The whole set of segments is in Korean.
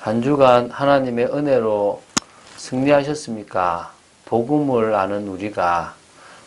한 주간 하나님의 은혜로 승리하셨습니까? 복음을 아는 우리가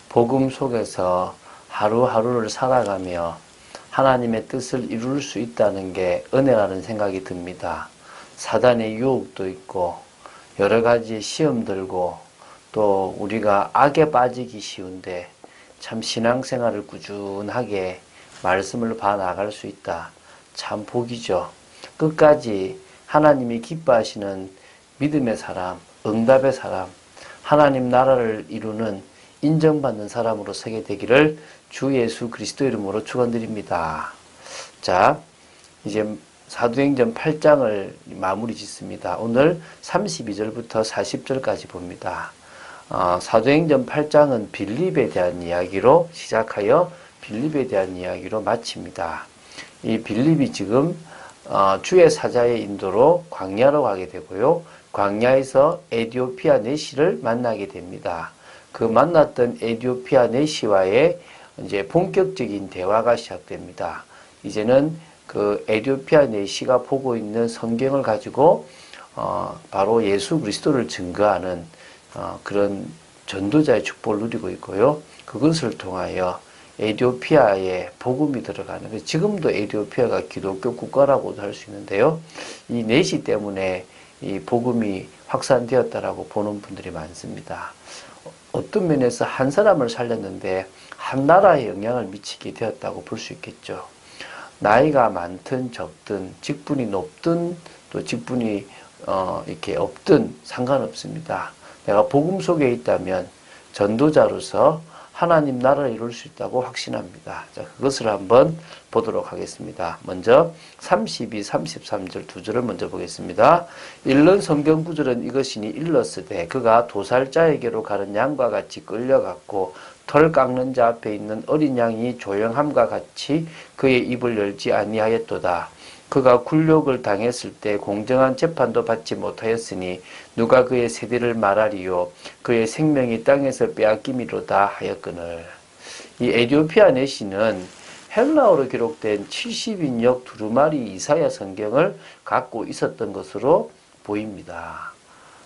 복음 속에서 하루하루를 살아가며 하나님의 뜻을 이룰 수 있다는 게 은혜라는 생각이 듭니다. 사단의 유혹도 있고 여러 가지 시험 들고 또 우리가 악에 빠지기 쉬운데 참 신앙생활을 꾸준하게 말씀을 봐 나갈 수 있다. 참 복이죠. 끝까지 하나님이 기뻐하시는 믿음의 사람, 응답의 사람, 하나님 나라를 이루는 인정받는 사람으로 서게 되기를 주 예수 그리스도 이름으로 축원드립니다. 자, 이제 사도행전 8장을 마무리 짓습니다. 오늘 32절부터 40절까지 봅니다. 사도행전 8장은 빌립에 대한 이야기로 시작하여 빌립에 대한 이야기로 마칩니다. 이 빌립이 지금 주의 사자의 인도로 광야로 가게 되고요. 광야에서 에디오피아 내시를 만나게 됩니다. 그 만났던 에디오피아 내시와의 이제 본격적인 대화가 시작됩니다. 이제는 그 에디오피아 내시가 보고 있는 성경을 가지고 바로 예수 그리스도를 증거하는 그런 전도자의 축복을 누리고 있고요. 그것을 통하여 에디오피아에 복음이 들어가는, 지금도 에디오피아가 기독교 국가라고도 할 수 있는데요. 이 내시 때문에 이 복음이 확산되었다라고 보는 분들이 많습니다. 어떤 면에서 한 사람을 살렸는데 한 나라에 영향을 미치게 되었다고 볼 수 있겠죠. 나이가 많든 적든 직분이 높든 또 직분이 이렇게 없든 상관없습니다. 내가 복음 속에 있다면 전도자로서 하나님 나라를 이룰 수 있다고 확신합니다. 자, 그것을 한번 보도록 하겠습니다. 먼저 32, 33절 두 절을 먼저 보겠습니다. 읽는 성경 구절은 이것이니 일렀으되 그가 도살자에게로 가는 양과 같이 끌려갔고 털 깎는 자 앞에 있는 어린 양이 조용함과 같이 그의 입을 열지 아니하였도다. 그가 굴욕을 당했을 때 공정한 재판도 받지 못하였으니 누가 그의 세대를 말하리요. 그의 생명이 땅에서 빼앗김이로다 하였거늘. 이 에디오피아 내시는 헬라어로 기록된 70인역 두루마리 이사야 성경을 갖고 있었던 것으로 보입니다.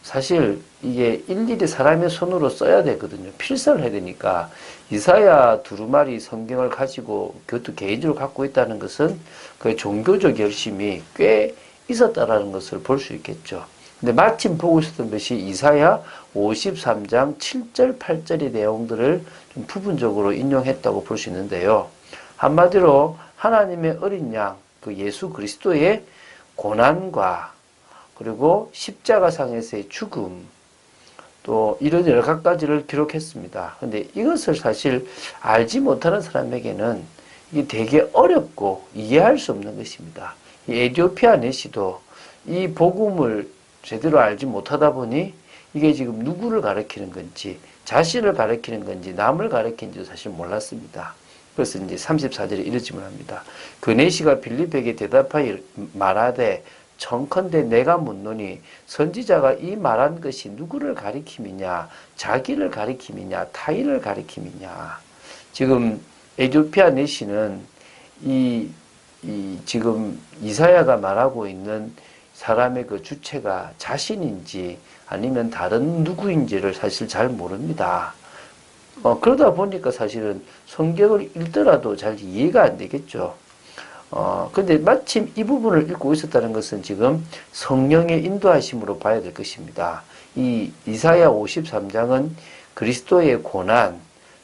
사실 이게 일일이 사람의 손으로 써야 되거든요. 필사를 해야 되니까 이사야 두루마리 성경을 가지고 그것도 개인적으로 갖고 있다는 것은 그 종교적 열심이 꽤 있었다라는 것을 볼 수 있겠죠. 근데 마침 보고 있었던 것이 이사야 53장 7절 8절의 내용들을 좀 부분적으로 인용했다고 볼 수 있는데요. 한마디로 하나님의 어린 양, 그 예수 그리스도의 고난과 그리고 십자가상에서의 죽음, 또 이런 여러 가지를 기록했습니다. 근데 이것을 사실 알지 못하는 사람에게는 이게 되게 어렵고 이해할 수 없는 것입니다. 이 에디오피아 내시도 이 복음을 제대로 알지 못하다 보니 이게 지금 누구를 가리키는 건지, 자신을 가리키는 건지, 남을 가리키는지도 사실 몰랐습니다. 그래서 이제 34절에 이런 질문을 합니다. 그 내시가 빌립에게 대답하여 말하되 청컨대 내가 묻노니 선지자가 이 말한 것이 누구를 가리킴이냐, 자기를 가리킴이냐, 타인을 가리킴이냐. 지금 에디오피아 내시는 지금 이사야가 말하고 있는 사람의 그 주체가 자신인지 아니면 다른 누구인지를 사실 잘 모릅니다. 그러다 보니까 사실은 성경을 읽더라도 잘 이해가 안 되겠죠. 근데 마침 이 부분을 읽고 있었다는 것은 지금 성령의 인도하심으로 봐야 될 것입니다. 이 이사야 53장은 그리스도의 고난,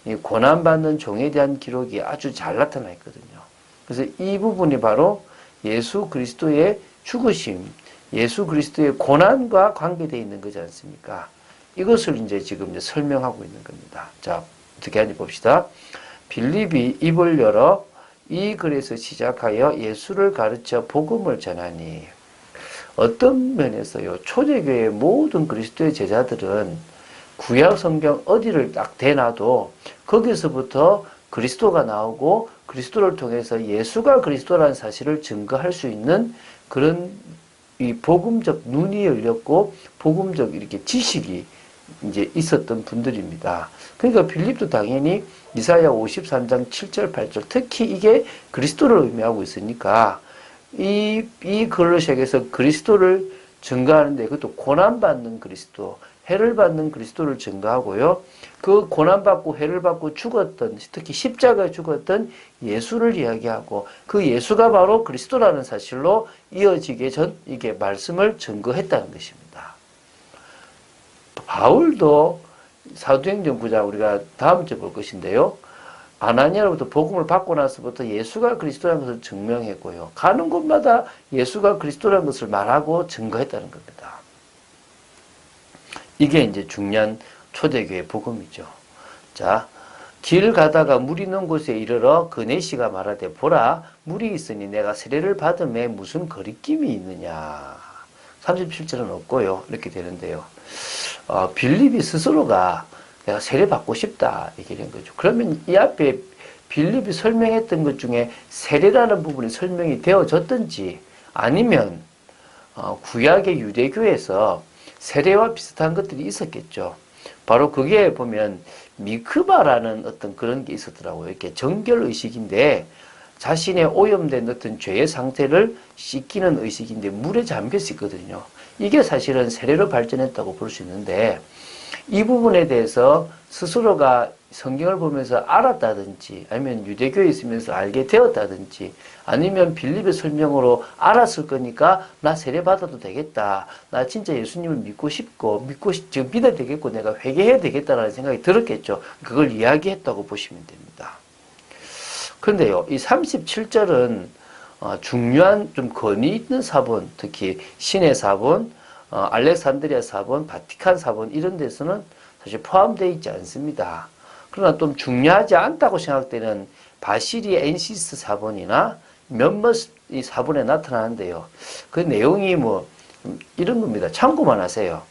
이 고난받는 종에 대한 기록이 아주 잘 나타나 있거든요. 그래서 이 부분이 바로 예수 그리스도의 죽으심, 예수 그리스도의 고난과 관계되어 있는 거지 않습니까? 이것을 이제 지금 설명하고 있는 겁니다. 자, 어떻게 하는지 봅시다. 빌립이 입을 열어 이 글에서 시작하여 예수를 가르쳐 복음을 전하니, 어떤 면에서요, 초대교회의 모든 그리스도의 제자들은 구약 성경 어디를 딱 대놔도 거기서부터 그리스도가 나오고 그리스도를 통해서 예수가 그리스도라는 사실을 증거할 수 있는 그런 이 복음적 눈이 열렸고 복음적 이렇게 지식이 이제 있었던 분들입니다. 그러니까 빌립도 당연히 이사야 53장 7절 8절 특히 이게 그리스도를 의미하고 있으니까 이 글을 시작해서 그리스도를 증거하는데 그것도 고난받는 그리스도, 해를 받는 그리스도를 증거하고요. 그 고난받고 해를 받고 죽었던, 특히 십자가에 죽었던 예수를 이야기하고 그 예수가 바로 그리스도라는 사실로 이어지게 이게 말씀을 증거했다는 것입니다. 바울도 사도행전 9장 우리가 다음 주에 볼 것인데요. 아나니아로부터 복음을 받고 나서부터 예수가 그리스도라는 것을 증명했고요. 가는 곳마다 예수가 그리스도라는 것을 말하고 증거했다는 겁니다. 이게 이제 중요한 초대교회 복음이죠. 자, 길 가다가 물 있는 곳에 이르러 그네시가 말하되 보라 물이 있으니 내가 세례를 받음에 무슨 거리낌이 있느냐. 37절은 없고요. 이렇게 되는데요. 빌립이 스스로가 내가 세례 받고 싶다 얘기한 거죠. 그러면 이 앞에 빌립이 설명했던 것 중에 세례라는 부분이 설명이 되어졌든지 아니면 구약의 유대교에서 세례와 비슷한 것들이 있었겠죠. 바로 그게 보면 미크바라는 어떤 그런 게 있었더라고요. 이렇게 정결 의식인데 자신의 오염된 어떤 죄의 상태를 씻기는 의식인데 물에 잠겨서 있거든요. 이게 사실은 세례로 발전했다고 볼 수 있는데 이 부분에 대해서 스스로가 성경을 보면서 알았다든지 아니면 유대교에 있으면서 알게 되었다든지 아니면 빌립의 설명으로 알았을 거니까 나 세례 받아도 되겠다. 나 진짜 예수님을 믿고 싶고 지금 믿어야 되겠고 내가 회개해야 되겠다라는 생각이 들었겠죠. 그걸 이야기했다고 보시면 됩니다. 그런데요, 이 37절은 중요한 좀 권위 있는 사본, 특히 신의 사본, 알렉산드리아 사본, 바티칸 사본 이런 데서는 사실 포함되어 있지 않습니다. 그러나 좀 중요하지 않다고 생각되는 바시리 엔시스 사본이나 몇몇 이 사본에 나타나는데요. 그 내용이 뭐 이런 겁니다. 참고만 하세요.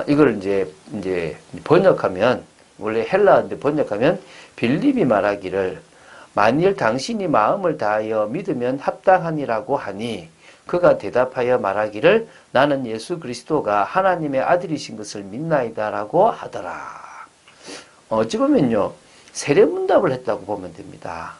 이걸 이제 번역하면 원래 헬라어인데 번역하면 빌립이 말하기를 만일 당신이 마음을 다하여 믿으면 합당하니라고 하니 그가 대답하여 말하기를 나는 예수 그리스도가 하나님의 아들이신 것을 믿나이다라고 하더라. 어찌 보면요. 세례문답을 했다고 보면 됩니다.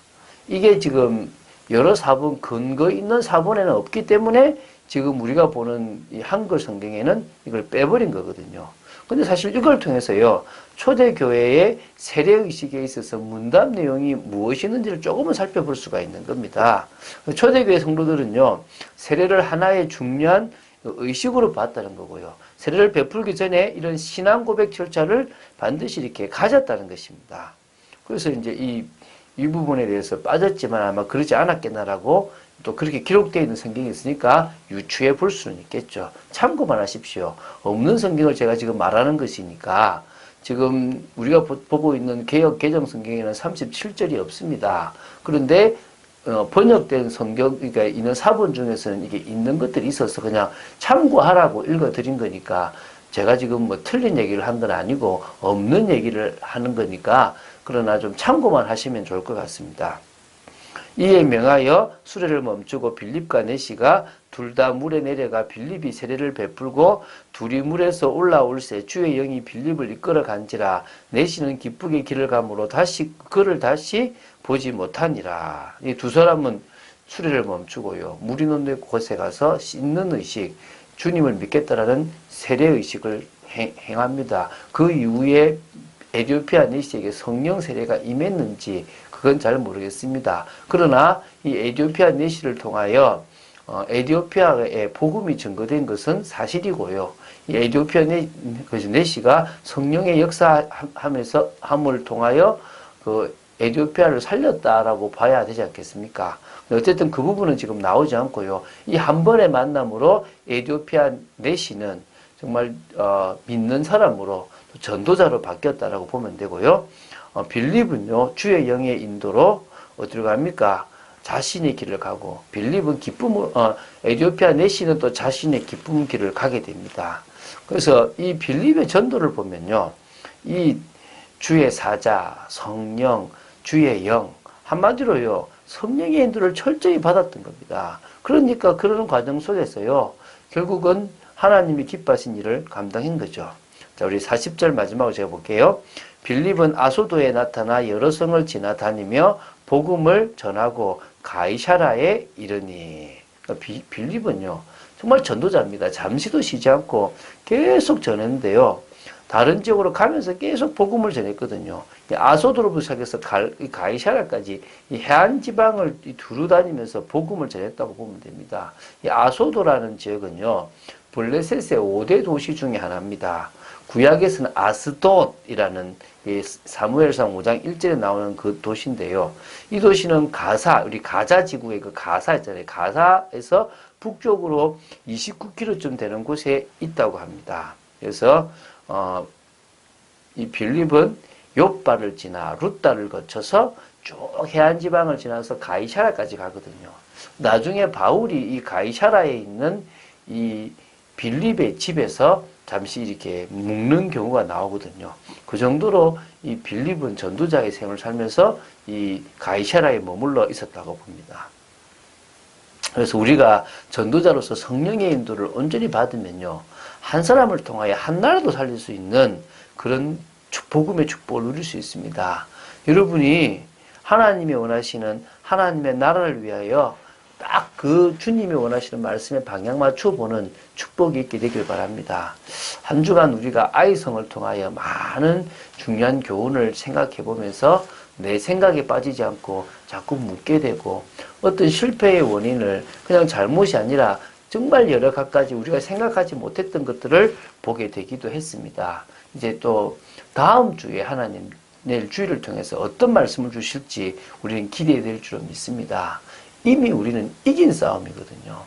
이게 지금 여러 사본, 근거 있는 사본에는 없기 때문에 지금 우리가 보는 이 한글 성경에는 이걸 빼버린 거거든요. 근데 사실 이걸 통해서요. 초대교회의 세례의식에 있어서 문답 내용이 무엇이었는지를 조금은 살펴볼 수가 있는 겁니다. 초대교회 성도들은요. 세례를 하나의 중요한 의식으로 봤다는 거고요. 세례를 베풀기 전에 이런 신앙 고백 절차를 반드시 이렇게 가졌다는 것입니다. 그래서 이제 이 부분에 대해서 빠졌지만 아마 그러지 않았겠나라고 또 그렇게 기록되어 있는 성경이 있으니까 유추해 볼 수는 있겠죠. 참고만 하십시오. 없는 성경을 제가 지금 말하는 것이니까 지금 우리가 보고 있는 개역 개정 성경에는 37절이 없습니다. 그런데 번역된 성경, 그러니까 있는 사본 중에서는 이게 있는 것들이 있어서 그냥 참고하라고 읽어드린 거니까 제가 지금 뭐 틀린 얘기를 한 건 아니고 없는 얘기를 하는 거니까 그러나 좀 참고만 하시면 좋을 것 같습니다. 이에 명하여 수레를 멈추고 빌립과 네시가 둘 다 물에 내려가 빌립이 세례를 베풀고 둘이 물에서 올라올새 주의 영이 빌립을 이끌어 간지라 네시는 기쁘게 길을 가므로 그를 다시 보지 못하니라. 이 두 사람은 수레를 멈추고요. 물이 있는 곳에 가서 씻는 의식, 주님을 믿겠다라는 세례 의식을 행합니다. 그 이후에 에디오피아 네시에게 성령 세례가 임했는지 그건 잘 모르겠습니다. 그러나 이 에디오피아 네시를 통하여 에디오피아에 복음이 증거된 것은 사실이고요. 이 에디오피아 네시가 성령의 역사함을 통하여 그 에디오피아를 살렸다라고 봐야 되지 않겠습니까? 어쨌든 그 부분은 지금 나오지 않고요. 이 한 번의 만남으로 에디오피아 네시는 정말 믿는 사람으로 전도자로 바뀌었다라고 보면 되고요. 빌립은요, 주의 영의 인도로 어디로 갑니까? 자신의 길을 가고, 빌립은 에디오피아 네시는 또 자신의 기쁨 길을 가게 됩니다. 그래서 이 빌립의 전도를 보면요, 이 주의 사자, 성령, 주의 영, 한마디로요, 성령의 인도를 철저히 받았던 겁니다. 그러니까 그런 과정 속에서요, 결국은 하나님이 기뻐하신 일을 감당한 거죠. 자, 우리 40절 마지막으로 제가 볼게요. 빌립은 아소도에 나타나 여러 성을 지나다니며 복음을 전하고 가이사라에 이르니. 빌립은요, 정말 전도자입니다. 잠시도 쉬지 않고 계속 전했는데요. 다른 지역으로 가면서 계속 복음을 전했거든요. 아소도로부터 시작해서 가이사라까지 이 해안 지방을 두루 다니면서 복음을 전했다고 보면 됩니다. 이 아소도라는 지역은요, 블레셋의 5대 도시 중에 하나입니다. 구약에서는 아스돗이라는 사무엘상 5장 1절에 나오는 그 도시인데요. 이 도시는 가사, 우리 가자 지구의 그 가사 있잖아요. 가사에서 북쪽으로 29km쯤 되는 곳에 있다고 합니다. 그래서 이 빌립은 욥바를 지나 룻다를 거쳐서 쭉 해안 지방을 지나서 가이사라까지 가거든요. 나중에 바울이 이 가이사라에 있는 이 빌립의 집에서 잠시 이렇게 묵는 경우가 나오거든요. 그 정도로 이 빌립은 전도자의 생을 살면서 이 가이사라에 머물러 있었다고 봅니다. 그래서 우리가 전도자로서 성령의 인도를 온전히 받으면요, 한 사람을 통하여 한 나라도 살릴 수 있는 그런 복음의 축복을 누릴 수 있습니다. 여러분이 하나님이 원하시는 하나님의 나라를 위하여 딱 그 주님이 원하시는 말씀에 방향 맞춰 보는 축복이 있게 되길 바랍니다. 한 주간 우리가 아이성을 통하여 많은 중요한 교훈을 생각해 보면서 내 생각에 빠지지 않고 자꾸 묻게 되고, 어떤 실패의 원인을 그냥 잘못이 아니라 정말 여러 가지 우리가 생각하지 못했던 것들을 보게 되기도 했습니다. 이제 또 다음 주에 하나님 내일 주일을 통해서 어떤 말씀을 주실지 우리는 기대해야 될 줄로 믿습니다. 이미 우리는 이긴 싸움이거든요.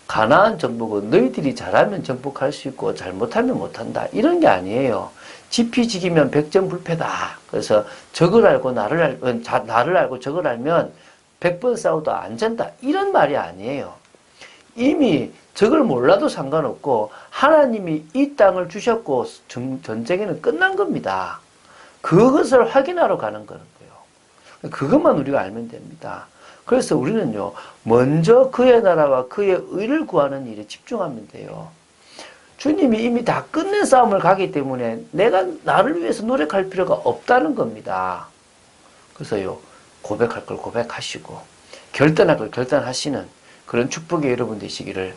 가나안 정복은 너희들이 잘하면 정복할 수 있고 잘못하면 못한다, 이런 게 아니에요. 지피지기면 백전불패다. 그래서 적을 알고 나를 알고 적을 알면 100번 싸워도 안 전다, 이런 말이 아니에요. 이미 적을 몰라도 상관없고 하나님이 이 땅을 주셨고 전쟁에는 끝난 겁니다. 그것을 확인하러 가는 거예요. 그것만 우리가 알면 됩니다. 그래서 우리는요, 먼저 그의 나라와 그의 의를 구하는 일에 집중하면 돼요. 주님이 이미 다 끝낸 싸움을 가기 때문에 내가 나를 위해서 노력할 필요가 없다는 겁니다. 그래서요, 고백할 걸 고백하시고 결단할 걸 결단하시는 그런 축복의 여러분 되시기를,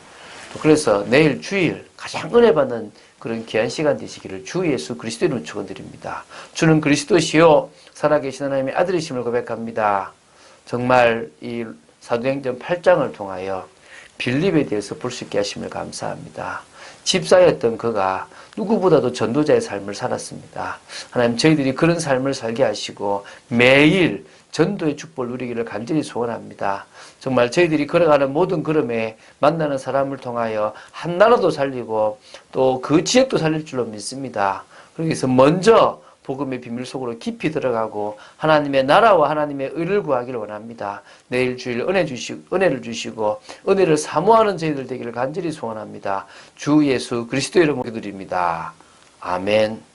또 그래서 내일 주일 가장 은혜 받는 그런 귀한 시간 되시기를 주 예수 그리스도의 이름으로 축원드립니다. 주는 그리스도시요 살아계신 하나님의 아들이심을 고백합니다. 정말 이 사도행전 8장을 통하여 빌립에 대해서 볼 수 있게 하심을 감사합니다. 집사였던 그가 누구보다도 전도자의 삶을 살았습니다. 하나님, 저희들이 그런 삶을 살게 하시고 매일 전도의 축복을 누리기를 간절히 소원합니다. 정말 저희들이 걸어가는 모든 걸음에 만나는 사람을 통하여 한 나라도 살리고 또 그 지역도 살릴 줄로 믿습니다. 그래서 먼저 복음의 비밀 속으로 깊이 들어가고 하나님의 나라와 하나님의 의를 구하기를 원합니다. 내일 주일 은혜를 주시고 은혜를 사모하는 저희들 되기를 간절히 소원합니다. 주 예수 그리스도 이름으로 기도드립니다. 아멘.